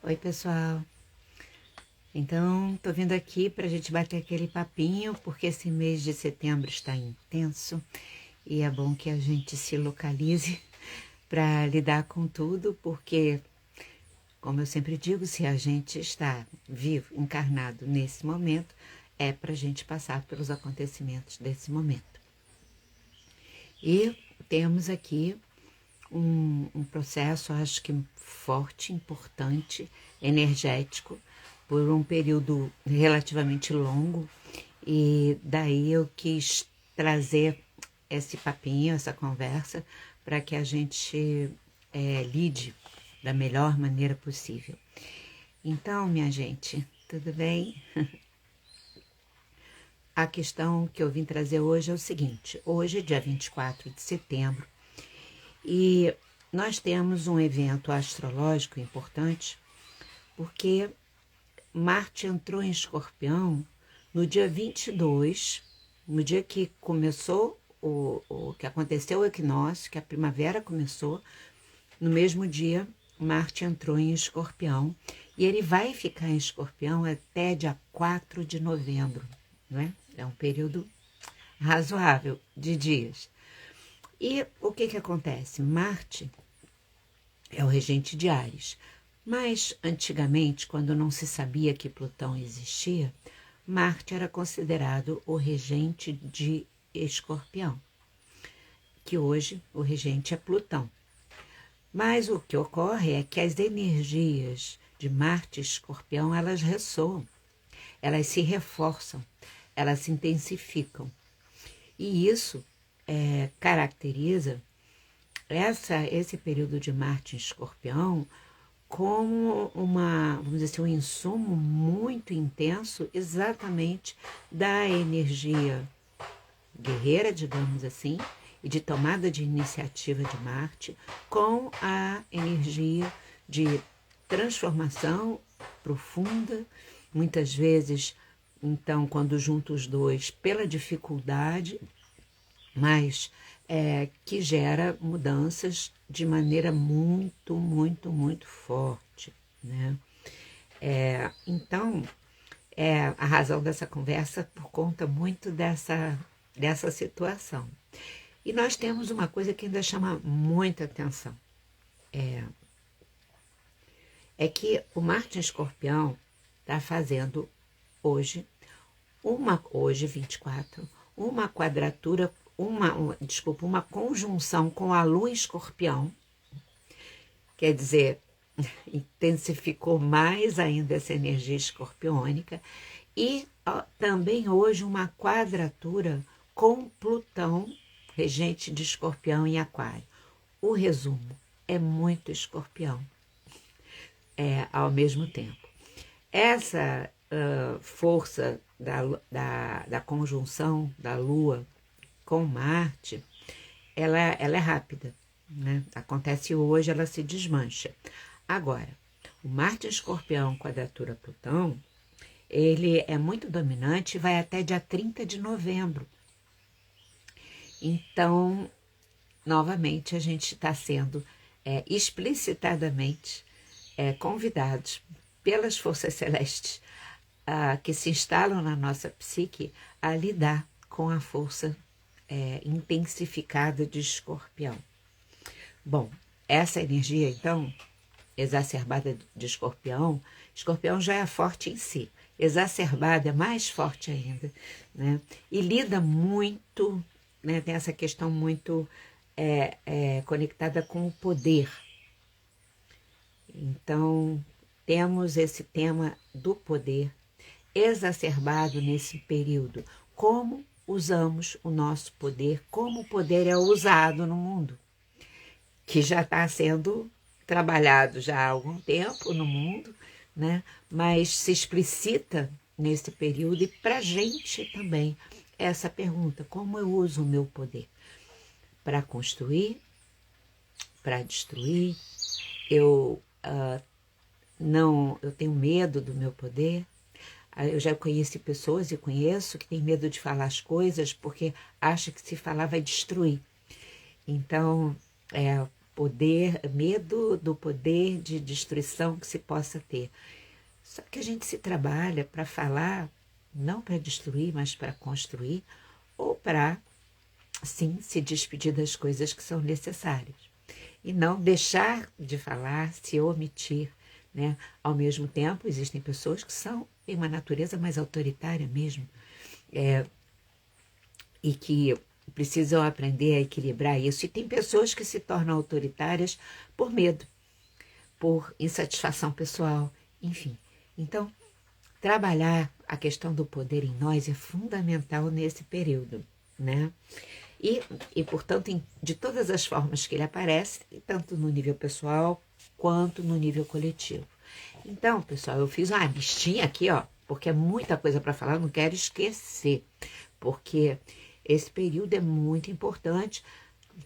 Oi, pessoal. Então, tô vindo aqui para a gente bater aquele papinho, porque esse mês de setembro está intenso e é bom que a gente se localize para lidar com tudo, porque, como eu sempre digo, se a gente está vivo, encarnado nesse momento, é para a gente passar pelos acontecimentos desse momento. E temos aqui um processo, acho que forte, importante, energético, por um período relativamente longo, e daí eu quis trazer esse papinho, essa conversa, para que a gente lide da melhor maneira possível. Então, minha gente, tudo bem? A questão que eu vim trazer hoje é o seguinte: hoje, dia 24 de setembro, e nós temos um evento astrológico importante, porque Marte entrou em Escorpião no dia 22, no dia que começou o que aconteceu o equinócio, que a primavera começou. No mesmo dia, Marte entrou em Escorpião e ele vai ficar em Escorpião até dia 4 de novembro, não é? É um período razoável de dias. E o que acontece? Marte é o regente de Áries. Mas, antigamente, quando não se sabia que Plutão existia, Marte era considerado o regente de Escorpião, que hoje o regente é Plutão. Mas o que ocorre é que as energias de Marte e Escorpião, elas ressoam, elas se reforçam, elas se intensificam. E isso caracteriza esse período de Marte em Escorpião como vamos dizer assim, um insumo muito intenso exatamente da energia guerreira, digamos assim, e de tomada de iniciativa de Marte, com a energia de transformação profunda, muitas vezes, então, quando junto os dois, pela dificuldade, mas que gera mudanças de maneira muito, muito, muito forte, né? Então, a razão dessa conversa por conta muito dessa situação. E nós temos uma coisa que ainda chama muita atenção. É que o Marte em Escorpião está fazendo hoje, hoje 24, uma quadratura, uma conjunção com a Lua em Escorpião. Quer dizer, intensificou mais ainda essa energia escorpiônica. E também hoje uma quadratura com Plutão, regente de Escorpião em Aquário. O resumo é muito Escorpião ao mesmo tempo. Essa força da conjunção da Lua com Marte, ela é rápida, né? Acontece hoje, ela se desmancha. Agora, o Marte Escorpião quadratura Plutão, ele é muito dominante e vai até dia 30 de novembro. Então, novamente, a gente está sendo explicitadamente convidados pelas forças celestes que se instalam na nossa psique a lidar com a força intensificada de Escorpião. Bom, essa energia, então, exacerbada de Escorpião, Escorpião já é forte em si, exacerbada é mais forte ainda, né? E lida muito, né? Tem essa questão muito conectada com o poder. Então, temos esse tema do poder exacerbado nesse período. Como usamos o nosso poder, como o poder é usado no mundo, que já está sendo trabalhado já há algum tempo no mundo, né? Mas se explicita nesse período e para a gente também essa pergunta: como eu uso o meu poder? Para construir, para destruir? Eu eu tenho medo do meu poder. Eu já conheci pessoas e conheço que têm medo de falar as coisas porque acha que se falar vai destruir. Então, poder, medo do poder de destruição que se possa ter. Só que a gente se trabalha para falar, não para destruir, mas para construir, ou para, sim, se despedir das coisas que são necessárias. E não deixar de falar, se omitir, né? Ao mesmo tempo, existem pessoas que têm uma natureza mais autoritária mesmo, e que precisam aprender a equilibrar isso. E tem pessoas que se tornam autoritárias por medo, por insatisfação pessoal, enfim. Então, trabalhar a questão do poder em nós é fundamental nesse período, né? E portanto, de todas as formas que ele aparece, tanto no nível pessoal quanto no nível coletivo. Então, pessoal, eu fiz uma listinha aqui, ó, porque é muita coisa para falar, eu não quero esquecer, porque esse período é muito importante.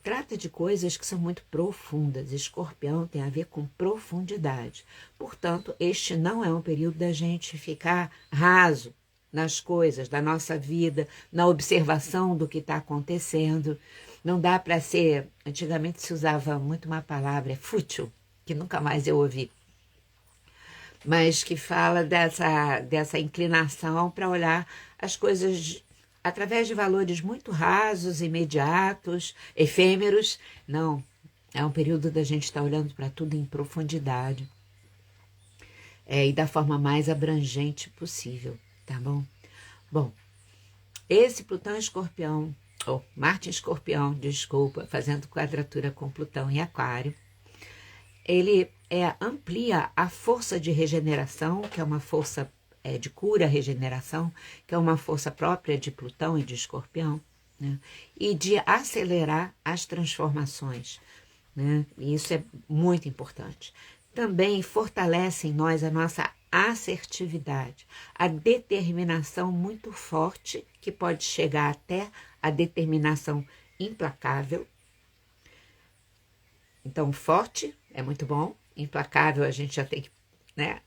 Trata de coisas que são muito profundas. Escorpião tem a ver com profundidade. Portanto, este não é um período da gente ficar raso nas coisas da nossa vida, na observação do que está acontecendo. Não dá para ser... Antigamente se usava muito uma palavra, fútil, que nunca mais eu ouvi, mas que fala dessa inclinação para olhar as coisas através de valores muito rasos, imediatos, efêmeros. Não, é um período da gente estar olhando para tudo em profundidade, e da forma mais abrangente possível, tá bom? Bom, esse Plutão Escorpião, ou Marte Escorpião, desculpa, fazendo quadratura com Plutão em Aquário, ele amplia a força de regeneração, que é uma força de cura, regeneração, que é uma força própria de Plutão e de Escorpião, né? E de acelerar as transformações, né? E isso é muito importante. Também fortalece em nós a nossa assertividade, a determinação muito forte, que pode chegar até a determinação implacável. Então, forte é muito bom, implacável a gente já tem que, né,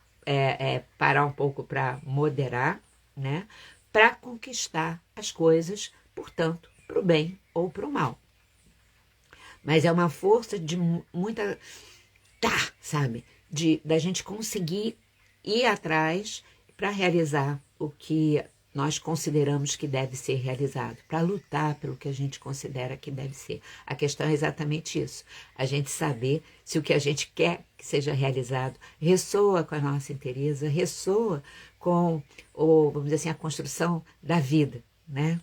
parar um pouco para moderar, né, para conquistar as coisas, portanto, para o bem ou para o mal. Mas é uma força de muita, sabe, da gente conseguir ir atrás para realizar o que nós consideramos que deve ser realizado, para lutar pelo que a gente considera que deve ser. A questão é exatamente isso, a gente saber se o que a gente quer que seja realizado ressoa com a nossa inteireza, ressoa com, vamos dizer assim, a construção da vida, né?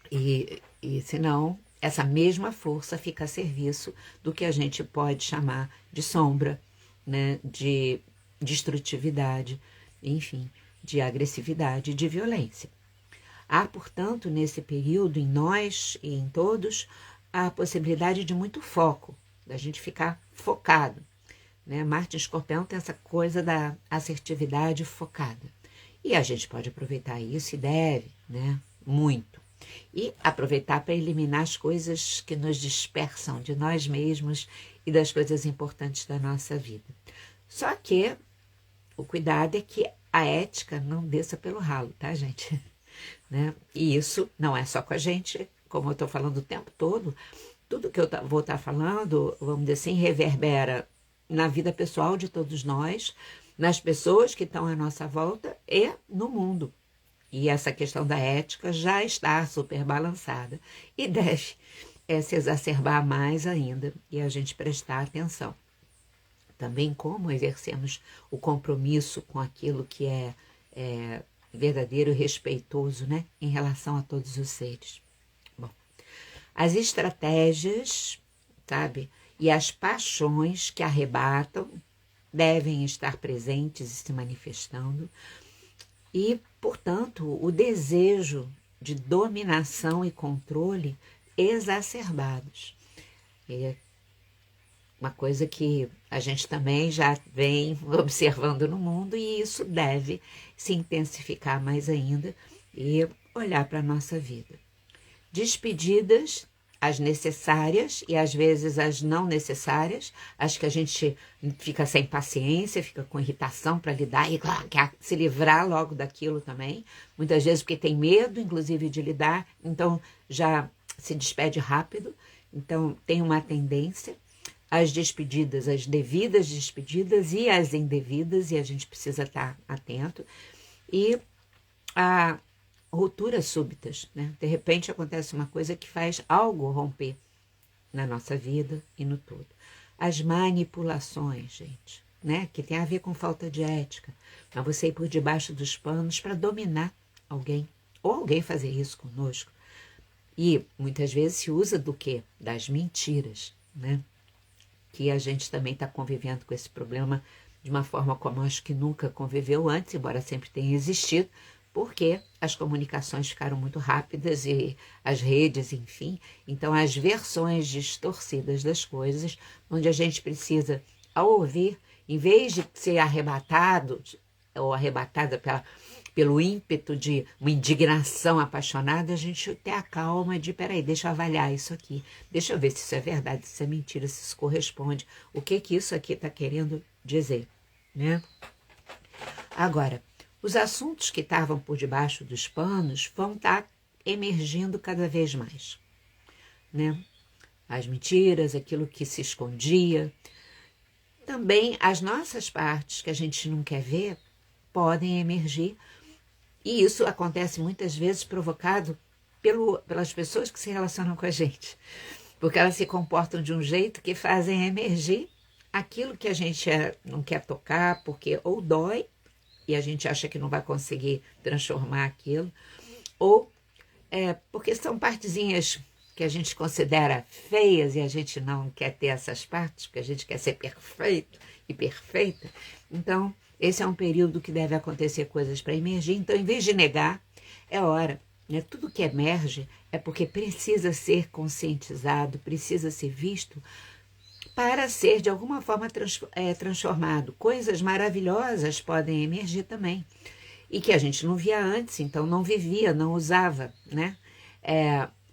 E senão, essa mesma força fica a serviço do que a gente pode chamar de sombra, né? De destrutividade, enfim, de agressividade, de violência. Há, portanto, nesse período, em nós e em todos, a possibilidade de muito foco, da gente ficar focado, né? Marte em Escorpião tem essa coisa da assertividade focada. E a gente pode aproveitar isso e deve, né? Muito. E aproveitar para eliminar as coisas que nos dispersam de nós mesmos e das coisas importantes da nossa vida. Só que o cuidado é que a ética não desça pelo ralo, tá, gente? Né? E isso não é só com a gente, como eu estou falando o tempo todo, tudo que eu vou estar falando, vamos dizer assim, reverbera na vida pessoal de todos nós, nas pessoas que estão à nossa volta e no mundo. E essa questão da ética já está super balançada e deve se exacerbar mais ainda e a gente prestar atenção. Também como exercemos o compromisso com aquilo que é verdadeiro e respeitoso, né, em relação a todos os seres. Bom, as estratégias, sabe, e as paixões que arrebatam devem estar presentes e se manifestando e, portanto, o desejo de dominação e controle exacerbados. É uma coisa que a gente também já vem observando no mundo e isso deve se intensificar mais ainda e olhar para a nossa vida. Despedidas, as necessárias e às vezes as não necessárias, as que a gente fica sem paciência, fica com irritação para lidar e claro, quer se livrar logo daquilo também, muitas vezes porque tem medo, inclusive, de lidar, então já se despede rápido, Então, tem uma tendência às despedidas, as devidas despedidas e as indevidas, e a gente precisa estar atento. E a rupturas súbitas, né? De repente acontece uma coisa que faz algo romper na nossa vida e no todo. As manipulações, gente, né? Que tem a ver com falta de ética. Mas você ir por debaixo dos panos para dominar alguém, ou alguém fazer isso conosco. E muitas vezes se usa do quê? Das mentiras, né? Que a gente também está convivendo com esse problema de uma forma como acho que nunca conviveu antes, embora sempre tenha existido, porque as comunicações ficaram muito rápidas e as redes, enfim. Então, as versões distorcidas das coisas, onde a gente precisa, ao ouvir, em vez de ser arrebatado ou arrebatada pelo ímpeto de uma indignação apaixonada, a gente ter a calma de, peraí, deixa eu avaliar isso aqui, deixa eu ver se isso é verdade, se isso é mentira, se isso corresponde, o que isso aqui está querendo dizer, né? Agora, os assuntos que estavam por debaixo dos panos vão estar emergindo cada vez mais, né? As mentiras, aquilo que se escondia. Também as nossas partes que a gente não quer ver podem emergir. E isso acontece muitas vezes provocado pelas pessoas que se relacionam com a gente. Porque elas se comportam de um jeito que fazem emergir aquilo que a gente não quer tocar, porque ou dói, e a gente acha que não vai conseguir transformar aquilo, ou porque são partezinhas que a gente considera feias e a gente não quer ter essas partes, porque a gente quer ser perfeito e perfeita. Então, esse é um período que deve acontecer coisas para emergir. Então, em vez de negar, é hora. Né? Tudo que emerge é porque precisa ser conscientizado, precisa ser visto para ser, de alguma forma, transformado. Coisas maravilhosas podem emergir também. E que a gente não via antes, então não vivia, não usava, né?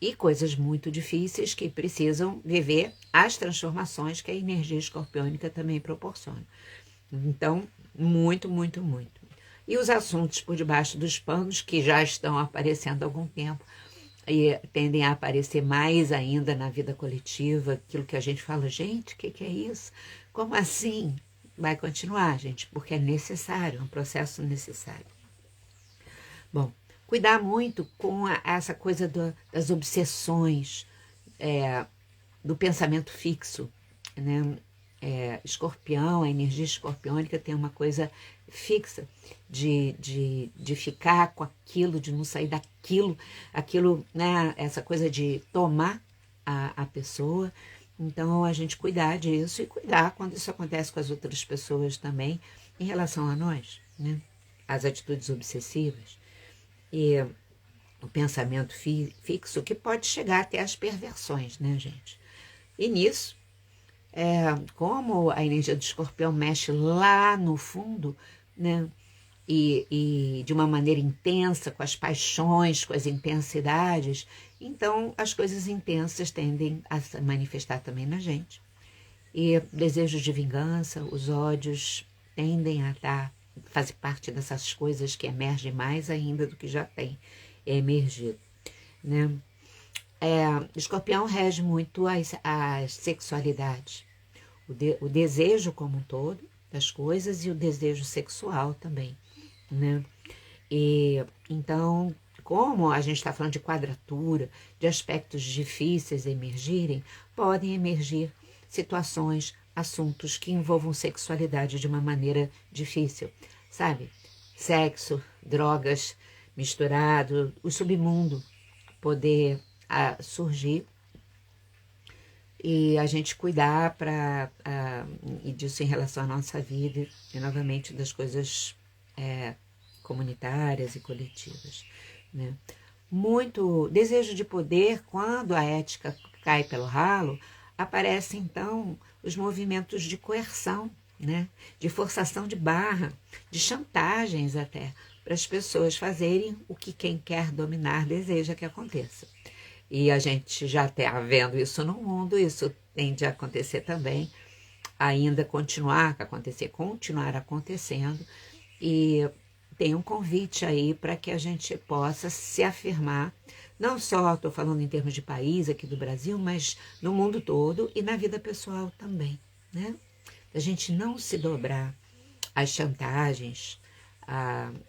E coisas muito difíceis que precisam viver as transformações que a energia escorpiônica também proporciona. Então, muito, muito, muito. E os assuntos por debaixo dos panos, que já estão aparecendo há algum tempo, e tendem a aparecer mais ainda na vida coletiva, aquilo que a gente fala, gente, o que é isso? Como assim? Vai continuar, gente, porque é necessário, é um processo necessário. Bom, cuidar muito com essa coisa das obsessões, do pensamento fixo, né? Escorpião, a energia escorpiônica tem uma coisa fixa de ficar com aquilo, de não sair aquilo, né? Essa coisa de tomar a pessoa. Então, a gente cuidar disso e cuidar quando isso acontece com as outras pessoas também, em relação a nós, né? As atitudes obsessivas e o pensamento fixo, que pode chegar até as perversões, né, gente? E nisso, como a energia do escorpião mexe lá no fundo, né? E de uma maneira intensa, com as paixões, com as intensidades, então as coisas intensas tendem a se manifestar também na gente. E desejos de vingança, os ódios tendem a fazer parte dessas coisas que emergem mais ainda do que já tem emergido, né? O escorpião rege muito as sexualidades, o desejo como um todo das coisas e o desejo sexual também, né? E então, como a gente está falando de quadratura, de aspectos difíceis emergirem, podem emergir situações, assuntos que envolvam sexualidade de uma maneira difícil, sabe? Sexo, drogas misturado, o submundo poder surgir e a gente cuidar e disso em relação à nossa vida e novamente das coisas comunitárias e coletivas, né? Muito desejo de poder, quando a ética cai pelo ralo, aparecem então os movimentos de coerção, né? De forçação de barra, de chantagens até, para as pessoas fazerem o que quem quer dominar deseja que aconteça. E a gente já está vendo isso no mundo, isso tende a acontecer também, ainda continuar acontecendo, e tem um convite aí para que a gente possa se afirmar, Não só estou falando em termos de país aqui do Brasil, mas no mundo todo e na vida pessoal também, né? A gente não se dobrar às chantagens,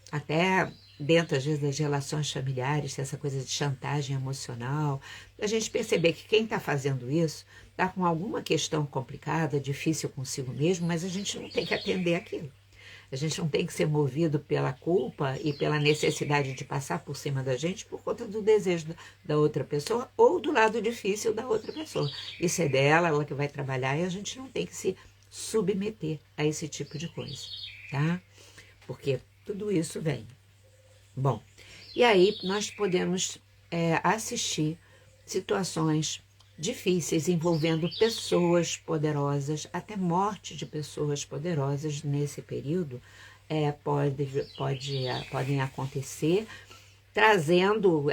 até dentro, às vezes, das relações familiares, essa coisa de chantagem emocional, a gente perceber que quem está fazendo isso está com alguma questão complicada, difícil consigo mesmo, mas a gente não tem que atender aquilo. A gente não tem que ser movido pela culpa e pela necessidade de passar por cima da gente por conta do desejo da outra pessoa ou do lado difícil da outra pessoa. Isso é dela, ela que vai trabalhar, e a gente não tem que se submeter a esse tipo de coisa, tá? Porque tudo isso vem. Bom, e aí nós podemos assistir situações difíceis envolvendo pessoas poderosas, até morte de pessoas poderosas nesse período podem acontecer, trazendo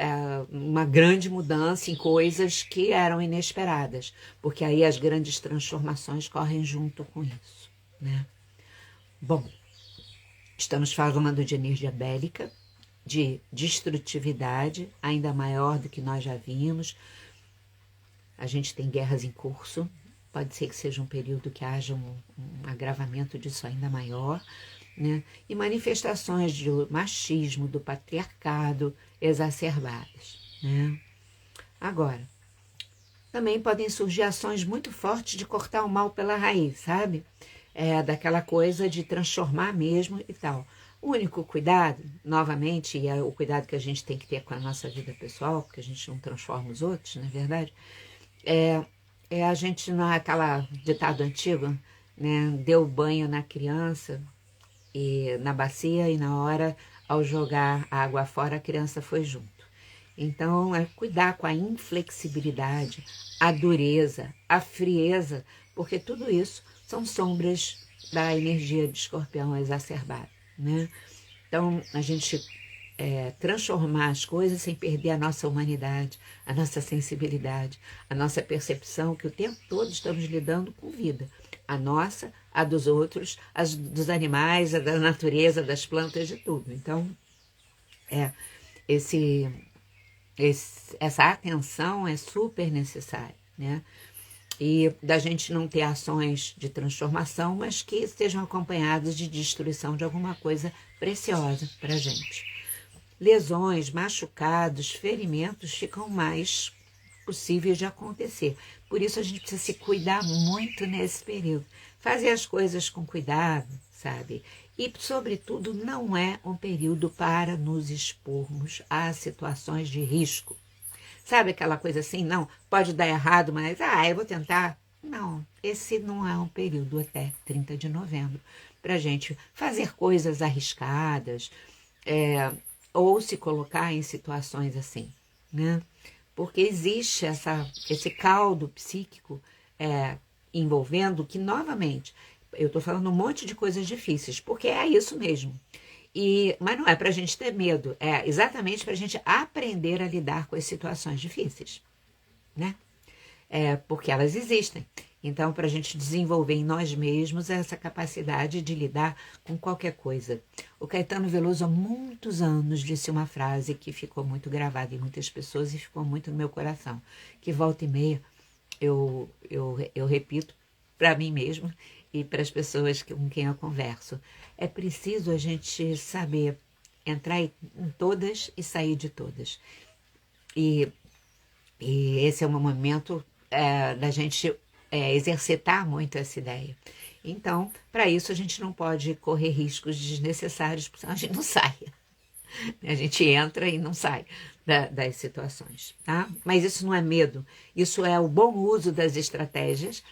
uma grande mudança em coisas que eram inesperadas, porque aí as grandes transformações correm junto com isso, né? Bom, estamos falando de energia bélica, de destrutividade, ainda maior do que nós já vimos. A gente tem guerras em curso, pode ser que seja um período que haja um agravamento disso ainda maior, né? E manifestações de machismo, do patriarcado exacerbadas, né? Agora, também podem surgir ações muito fortes de cortar o mal pela raiz, sabe? Daquela coisa de transformar mesmo e tal. O único cuidado, novamente, e é o cuidado que a gente tem que ter com a nossa vida pessoal, porque a gente não transforma os outros, na verdade, é a gente, naquela ditado antigo, né? Deu banho na criança e na bacia e na hora, ao jogar a água fora, a criança foi junto. Então, é cuidar com a inflexibilidade, a dureza, a frieza, porque tudo isso são sombras da energia de Escorpião exacerbada, né? Então, a gente transformar as coisas sem perder a nossa humanidade, a nossa sensibilidade, a nossa percepção que o tempo todo estamos lidando com vida. A nossa, a dos outros, as dos animais, a da natureza, das plantas, de tudo. Então, essa atenção é super necessária, né? E da gente não ter ações de transformação, mas que estejam acompanhadas de destruição de alguma coisa preciosa para a gente. Lesões, machucados, ferimentos ficam mais possíveis de acontecer. Por isso a gente precisa se cuidar muito nesse período. Fazer as coisas com cuidado, sabe? E, sobretudo, não é um período para nos expormos a situações de risco. Sabe aquela coisa assim, não, pode dar errado, mas eu vou tentar. Não, esse não é um período até 30 de novembro para a gente fazer coisas arriscadas ou se colocar em situações assim, né? Porque existe esse caldo psíquico envolvendo que, novamente, eu estou falando um monte de coisas difíceis, porque é isso mesmo. Mas não é para a gente ter medo, é exatamente para a gente aprender a lidar com as situações difíceis, né? Porque elas existem. Então, para a gente desenvolver em nós mesmos essa capacidade de lidar com qualquer coisa. O Caetano Veloso, há muitos anos, disse uma frase que ficou muito gravada em muitas pessoas e ficou muito no meu coração, que volta e meia eu repito para mim mesma e para as pessoas com quem eu converso. É preciso a gente saber entrar em todas e sair de todas. E esse é um momento da gente exercitar muito essa ideia. Então, para isso, a gente não pode correr riscos desnecessários, porque senão a gente não sai. A gente entra e não sai das situações, tá? Mas isso não é medo, isso é o bom uso das estratégias,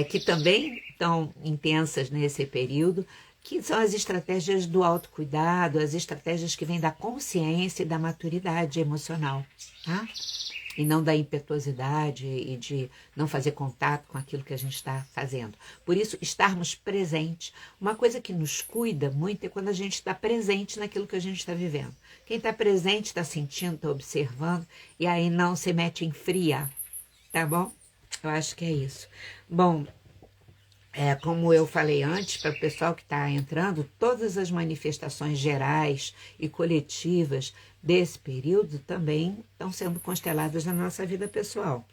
que também estão intensas nesse período, que são as estratégias do autocuidado, as estratégias que vêm da consciência e da maturidade emocional, tá? E não da impetuosidade e de não fazer contato com aquilo que a gente está fazendo. Por isso, estarmos presentes. Uma coisa que nos cuida muito é quando a gente está presente naquilo que a gente está vivendo. Quem está presente está sentindo, está observando, e aí não se mete em fria, tá bom? Eu acho que é isso. Bom, como eu falei antes, para o pessoal que está entrando, todas as manifestações gerais e coletivas desse período também estão sendo consteladas na nossa vida pessoal.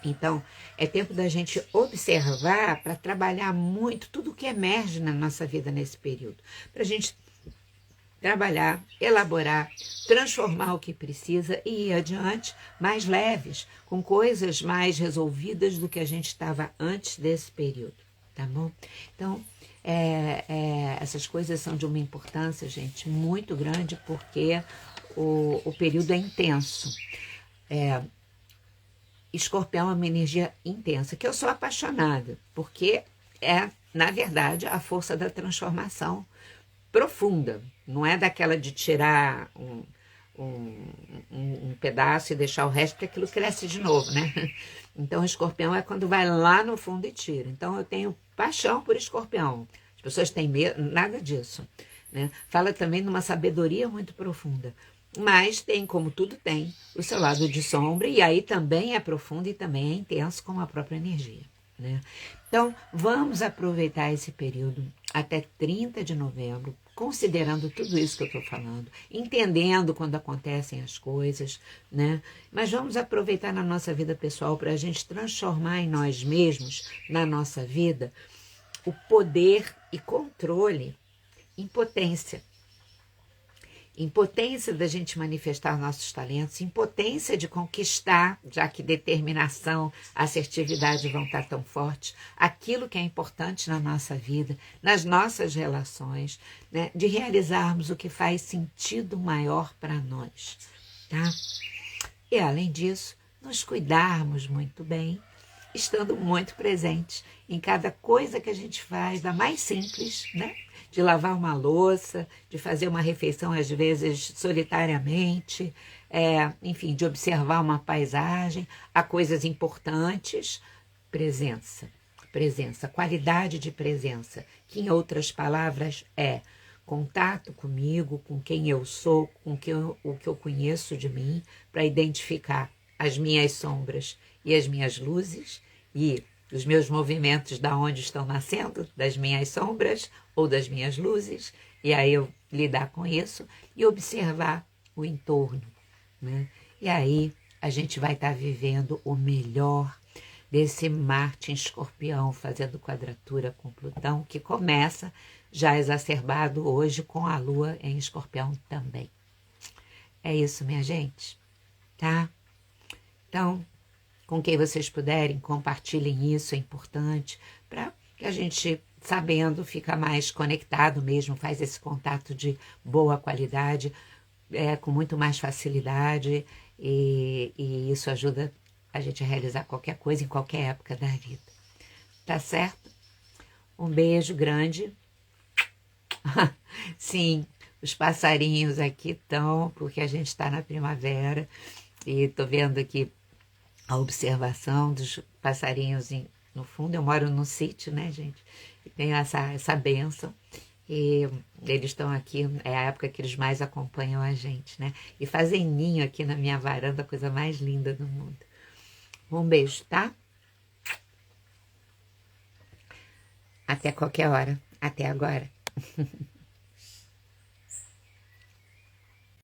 Então, é tempo da gente observar para trabalhar muito tudo o que emerge na nossa vida nesse período. Para a gente trabalhar, elaborar, transformar o que precisa e ir adiante mais leves, com coisas mais resolvidas do que a gente estava antes desse período, tá bom? Então, essas coisas são de uma importância, gente, muito grande, porque o período é intenso. Escorpião é uma energia intensa, que eu sou apaixonada, porque na verdade, a força da transformação profunda. Não é daquela de tirar um pedaço e deixar o resto, porque aquilo cresce de novo, né? Então, escorpião é quando vai lá no fundo e tira. Então, eu tenho paixão por escorpião. As pessoas têm medo, nada disso. Né? Fala também de uma sabedoria muito profunda. Mas tem, como tudo tem, o seu lado de sombra, e aí também é profundo e também é intenso como a própria energia. Né? Então, vamos aproveitar esse período até 30 de novembro, considerando tudo isso que eu estou falando, entendendo quando acontecem as coisas, né? Mas vamos aproveitar na nossa vida pessoal para a gente transformar em nós mesmos, na nossa vida, o poder e controle em potência. Impotência da gente manifestar nossos talentos, impotência de conquistar, já que determinação, assertividade vão estar tão fortes, aquilo que é importante na nossa vida, nas nossas relações, né? De realizarmos o que faz sentido maior para nós, tá? E além disso, nos cuidarmos muito bem, estando muito presentes em cada coisa que a gente faz, da mais simples, né? De lavar uma louça, de fazer uma refeição, às vezes, solitariamente, enfim, de observar uma paisagem, a coisas importantes, presença, qualidade de presença, que em outras palavras é contato comigo, com quem eu sou, o que eu conheço de mim, para identificar as minhas sombras e as minhas luzes e os meus movimentos da onde estão nascendo, das minhas sombras ou das minhas luzes, e aí eu lidar com isso e observar o entorno, né? E aí a gente vai estar vivendo o melhor desse Marte em Escorpião, fazendo quadratura com Plutão, que começa já exacerbado hoje com a Lua em Escorpião também. É isso, minha gente, tá? Então, com quem vocês puderem, compartilhem isso, é importante, para que a gente, sabendo, fica mais conectado mesmo, faz esse contato de boa qualidade, com muito mais facilidade, e isso ajuda a gente a realizar qualquer coisa em qualquer época da vida. Tá certo? Um beijo grande. Sim, os passarinhos aqui estão, porque a gente está na primavera, e estou vendo aqui a observação dos passarinhos no fundo. Eu moro num sítio, né, gente? E tenho essa bênção. E eles estão aqui, é a época que eles mais acompanham a gente, né? E fazem ninho aqui na minha varanda, a coisa mais linda do mundo. Um beijo, tá? Até qualquer hora. Até agora.